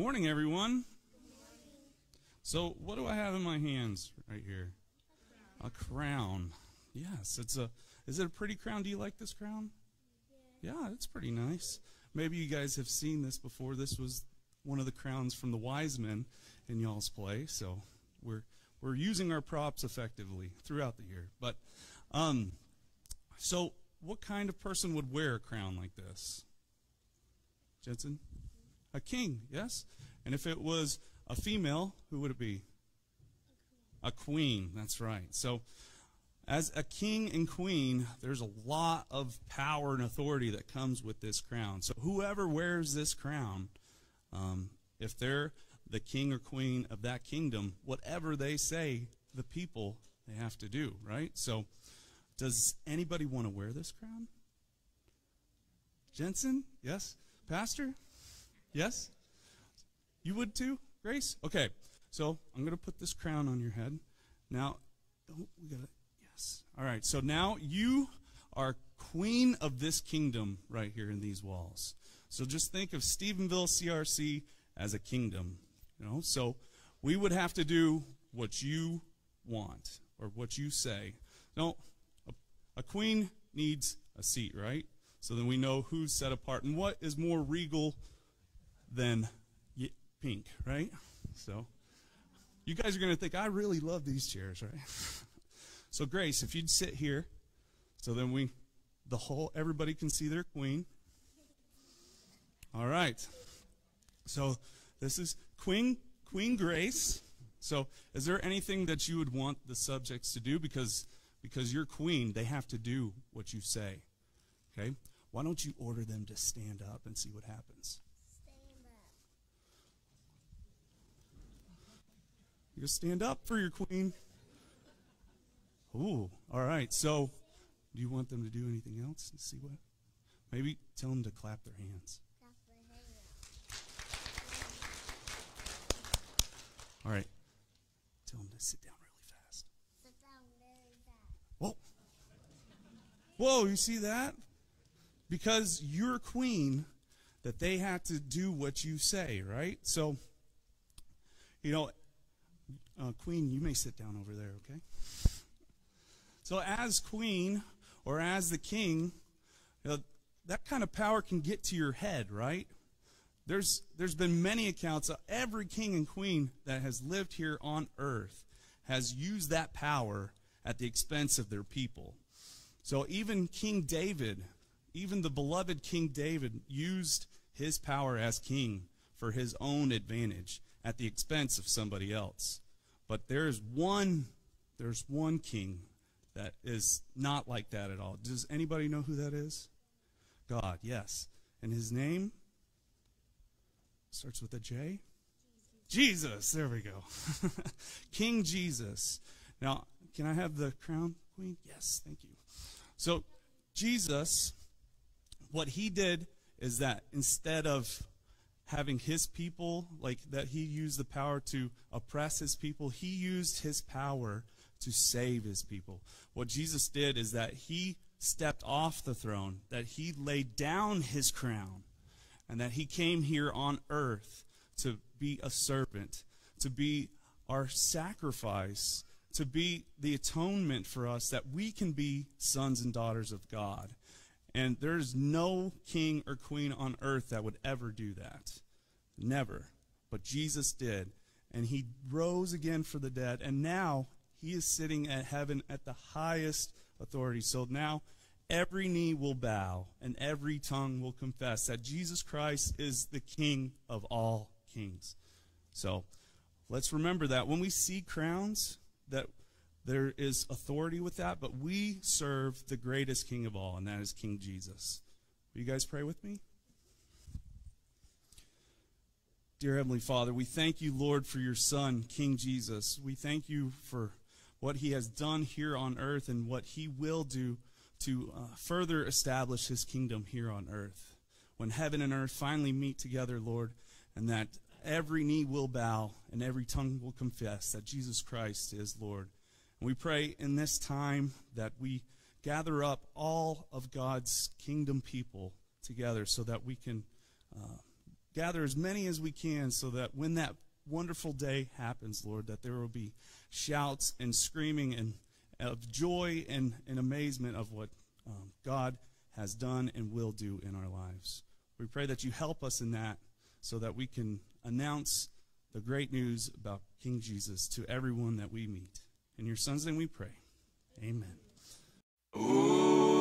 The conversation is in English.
morning, everyone. So, what do I have in my hands right here? A crown. Yes, is it a pretty crown? Do you like this crown? Yeah, it's pretty nice. Maybe you guys have seen this before. This was one of the crowns from the wise men in y'all's play. So, we're using our props effectively throughout the year. But so what kind of person would wear a crown like this? Jensen? A king, yes? And if it was a female, who would it be? A queen, that's right. So as a king and queen, there's a lot of power and authority that comes with this crown. So whoever wears this crown, if they're the king or queen of that kingdom, whatever they say, the people, they have to do, right? So does anybody want to wear this crown? Jensen? Yes? Pastor? Yes? You would too, Grace? Okay, so I'm going to put this crown on your head. Now, yes. All right, so now you are queen of this kingdom right here in these walls. So just think of Stephenville CRC as a kingdom, you know? So we would have to do what you want or what you say. No, a queen needs a seat, right? So then we know who's set apart. And what is more regal than pink, right? So you guys are going to think, I really love these chairs, right? So Grace, if you'd sit here, so then everybody can see their queen. All right. So this is Queen Grace. So is there anything that you would want the subjects to do? Because you're queen, they have to do what you say. Okay? Why don't you order them to stand up and see what happens? Stand up. You go stand up for your queen. Ooh, all right. So do you want them to do anything else? Let's see what. Maybe tell them to clap their hands. Clap their hands. All right. Tell them to sit down really fast. Sit down very fast. Whoa. Whoa, you see that? Because you're queen, that they have to do what you say, right? So, you know, queen, you may sit down over there, okay? So as queen or as the king, you know, that kind of power can get to your head, right? There's been many accounts of every king and queen that has lived here on earth has used that power at the expense of their people. So even King David, even the beloved King David, used his power as king for his own advantage at the expense of somebody else. But there's one king that is not like that at all. Does anybody know who that is? God, yes. And his name starts with a J? Jesus. There we go. King Jesus. Now, can I have the crown, Queen? Yes, thank you. So, Jesus, what he did is that instead of having his people, like that he used the power to oppress his people, he used his power to save his people. What Jesus did is that he stepped off the throne, that he laid down his crown, and that he came here on earth to be a servant, to be our sacrifice, to be the atonement for us, that we can be sons and daughters of God. And there's no king or queen on earth that would ever do that. Never. But Jesus did. And he rose again for the dead. And now he is sitting at heaven at the highest authority. So now every knee will bow and every tongue will confess that Jesus Christ is the King of all kings. So let's remember that when we see crowns, that there is authority with that, but we serve the greatest king of all, and that is King Jesus. Will you guys pray with me? Dear Heavenly Father, we thank you, Lord, for your Son, King Jesus. We thank you for what he has done here on earth and what he will do to further establish his kingdom here on earth. When heaven and earth finally meet together, Lord, and that every knee will bow and every tongue will confess that Jesus Christ is Lord. And we pray in this time that we gather up all of God's kingdom people together so that we can gather as many as we can so that when that wonderful day happens, Lord, that there will be shouts and screaming and of joy and amazement of what God has done and will do in our lives. We pray that you help us in that so that we can announce the great news about King Jesus to everyone that we meet. In your Son's name we pray. Amen. Ooh.